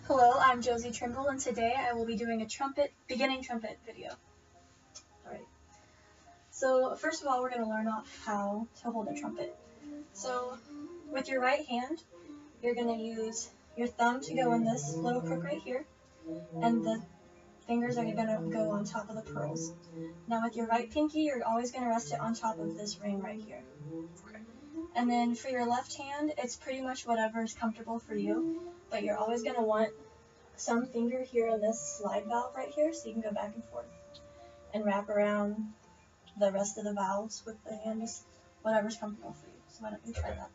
Hello, I'm Josie Trimble, and today I will be doing a beginning trumpet video. Alright. So first of all, we're going to learn how to hold a trumpet. So with your right hand, you're going to use your thumb to go in this little crook right here, and the fingers are going to go on top of the pearls. Now with your right pinky, you're always going to rest it on top of this ring right here. And then for your left hand, it's pretty much whatever is comfortable for you, but you're always going to want some finger here in this slide valve right here, so you can go back and forth and wrap around the rest of the valves with the hand, just whatever's comfortable for you. So why don't you try that?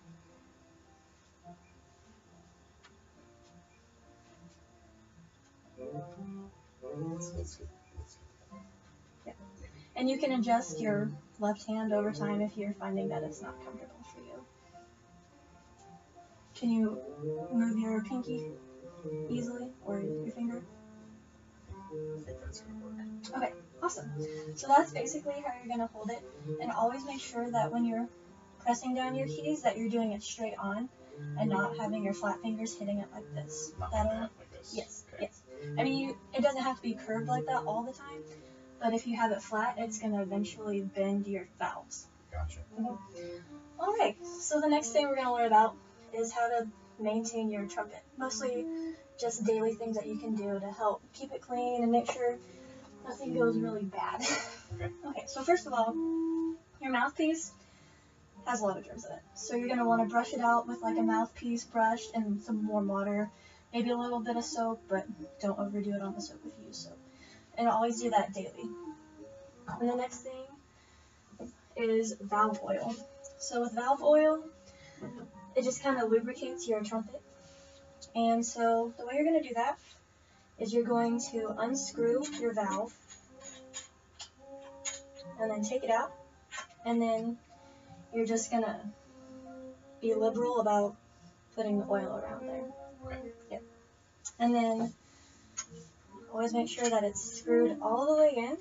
Yeah. And you can adjust your left hand over time if you're finding that it's not comfortable for you. Can you move your pinky easily, or your finger? I think that's going to work. Okay, awesome. So that's basically how you're going to hold it, and always make sure that when you're pressing down your keys that you're doing it straight on and not having your flat fingers hitting it like this. Not like this? Yes, okay. yes. I mean, it doesn't have to be curved like that all the time, but if you have it flat, it's going to eventually bend your valves. Gotcha. Alright, so the next thing we're going to learn about is how to maintain your trumpet. Mostly just daily things that you can do to help keep it clean and make sure nothing goes really bad. Okay, so first of all, your mouthpiece has a lot of germs in it. So you're going to want to brush it out with like a mouthpiece brush and some warm water, maybe a little bit of soap, but don't overdo it on the soap if you use soap. And always do that daily. And the next thing is valve oil. So with valve oil, it just kind of lubricates your trumpet. And so the way you're going to do that is you're going to unscrew your valve and then take it out, and then you're just going to be liberal about putting the oil around there. Yep. And then always make sure that it's screwed all the way in,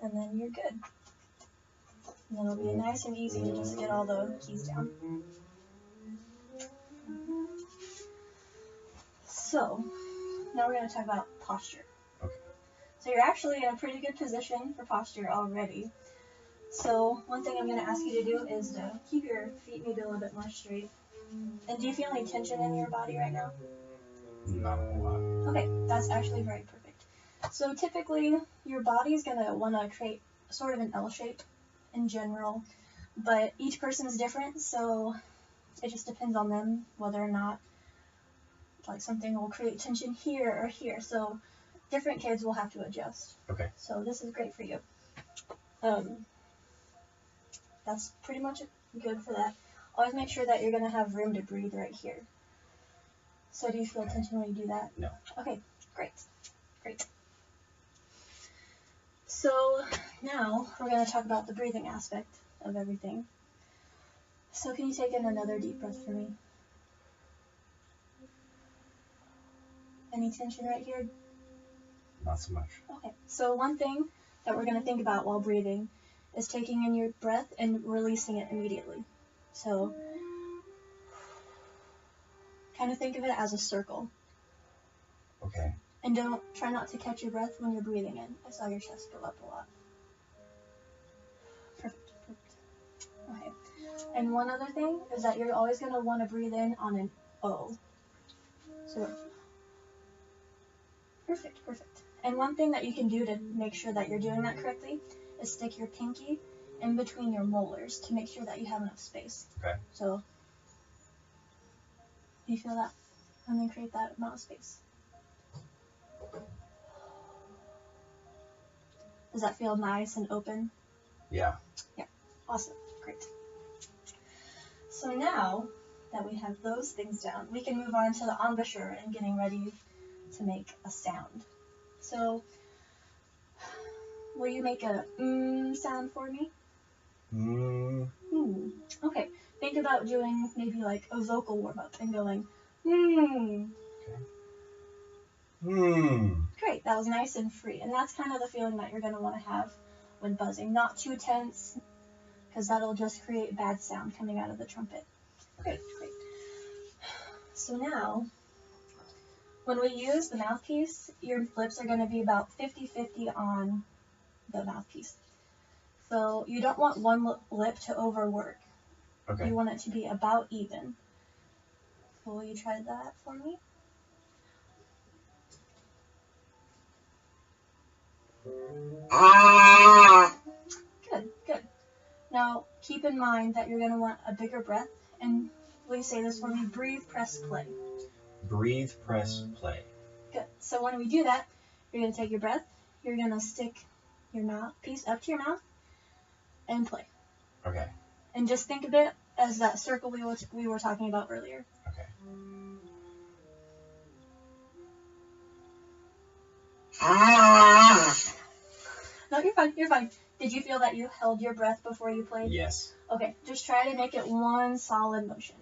and then you're good. And then it'll be nice and easy to just get all the keys down. So, now we're going to talk about posture. Okay. So you're actually in a pretty good position for posture already. So one thing I'm going to ask you to do is to keep your feet maybe a little bit more straight. And do you feel any tension in your body right now? Not a whole lot. Okay, that's actually very perfect. So typically, your body's going to want to create sort of an L shape in general, but each person is different, so it just depends on them whether or not like something will create tension here or here. So different kids will have to adjust. Okay. So this is great for you. That's pretty much good for that. Always make sure that you're going to have room to breathe right here. So do you feel tension when you do that? No. Okay, great. Great. So now we're going to talk about the breathing aspect of everything. So can you take in another deep breath for me? Any tension right here? Not so much. Okay, so one thing that we're going to think about while breathing is taking in your breath and releasing it immediately. So kind of think of it as a circle. Okay. And try not to catch your breath when you're breathing in. I saw your chest go up a lot. Perfect, perfect. Okay. And one other thing is that you're always going to want to breathe in on an O. So perfect, perfect. And one thing that you can do to make sure that you're doing that correctly is stick your pinky in between your molars to make sure that you have enough space. Okay. So, do you feel that? And then create that amount of space. Does that feel nice and open? Yeah. Yeah. Awesome. Great. So now that we have those things down, we can move on to the embouchure and getting ready to make a sound. So, will you make a sound for me? Okay. Think about doing maybe like a vocal warm-up and going Okay. Great. That was nice and free. And that's kind of the feeling that you're going to want to have when buzzing. Not too tense, because that'll just create bad sound coming out of the trumpet. Great, great. So now, when we use the mouthpiece, your lips are going to be about 50-50 on the mouthpiece. So you don't want one lip to overwork. Okay. You want it to be about even. So will you try that for me? Good, good. Now, keep in mind that you're going to want a bigger breath. And will you say this for me? Breathe, press, play. Breathe, press, play. Good. So when we do that, you're going to take your breath. You're going to stick your mouthpiece up to your mouth and play. Okay. And just think of it as that circle we were talking about earlier. Okay. No, you're fine. You're fine. Did you feel that you held your breath before you played? Yes. Okay. Just try to make it one solid motion.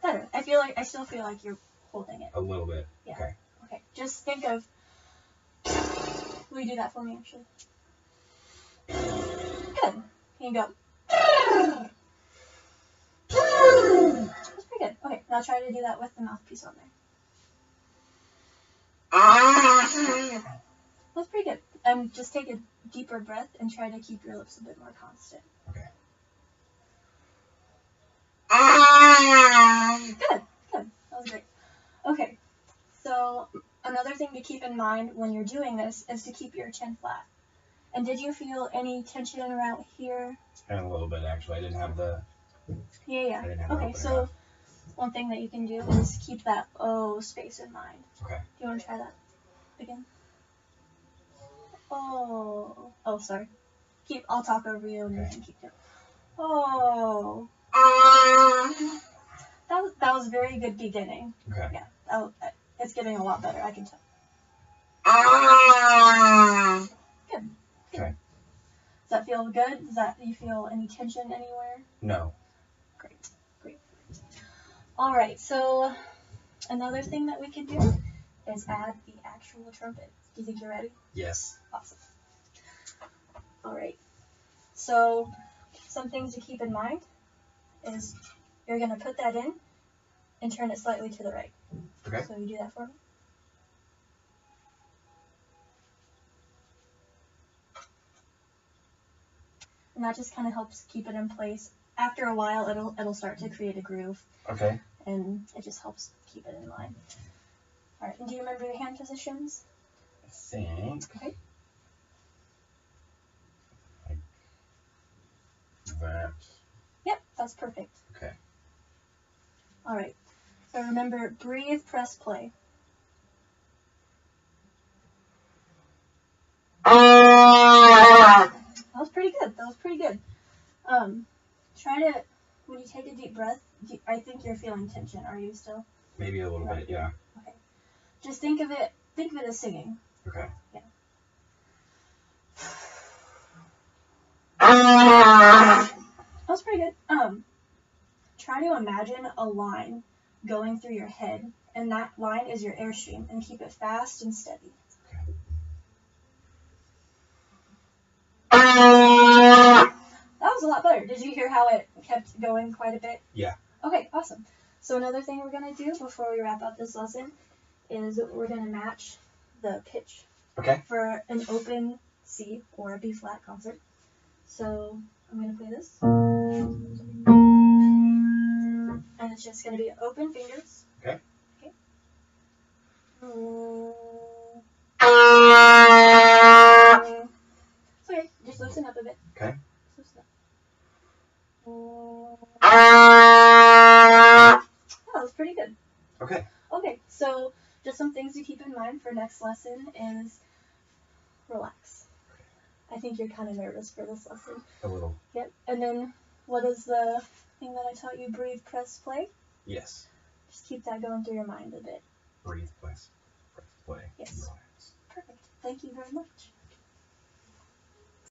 Better. I still feel like you're holding it. A little bit. Yeah. Okay. Okay. Just think of. Will you do that for me, actually? Good. Here you go. That's pretty good. Okay. Now try to do that with the mouthpiece on there. That's pretty good. Just take a deeper breath and try to keep your lips a bit more constant. Okay. Good, good. That was great. Okay, so another thing to keep in mind when you're doing this is to keep your chin flat. And did you feel any tension around here? And a little bit, actually. I didn't have the... Yeah. I didn't have Okay, so one thing that you can do is keep that O space in mind. Okay. Do you want to try that again? Oh, sorry. I'll talk over you and you can keep it. Oh. That was a very good beginning. Okay. Yeah, it's getting a lot better, I can tell. Good. Okay. Does that feel good? Do you feel any tension anywhere? No. Great. All right, so another thing that we can do is add the actual trumpet. Do you think you're ready? Yes. Awesome. All right. So some things to keep in mind is you're going to put that in and turn it slightly to the right. Okay. So you do that for me. And that just kind of helps keep it in place. After a while, it'll start to create a groove. Okay. And it just helps keep it in line. All right. And do you remember your hand positions? I think. Okay. Like that. Yep, that's perfect. Okay. All right. So remember, breathe, press, play. That was pretty good. Try to, when you take a deep breath, I think you're feeling tension. Are you still? Maybe a little bit, yeah. Okay. Just think of it as singing. Okay. Yeah. That was pretty good. Try to imagine a line going through your head, and that line is your airstream, and keep it fast and steady. That was a lot better. Did you hear how it kept going quite a bit? Yeah. Okay, awesome. So another thing we're going to do before we wrap up this lesson is we're going to match the pitch. Okay. For an open C or a B flat concert. So I'm going to play this. And it's just going to be open fingers. Okay. It's okay. Just loosen up a bit. Okay. That was pretty good. Okay. Okay, so just some things to keep in mind for next lesson is relax. I think you're kind of nervous for this lesson. A little. Yep. And then what is the thing that I taught you? Breathe, press, play? Yes. Just keep that going through your mind a bit. Breathe, press, play. Yes. Relax. Perfect. Thank you very much.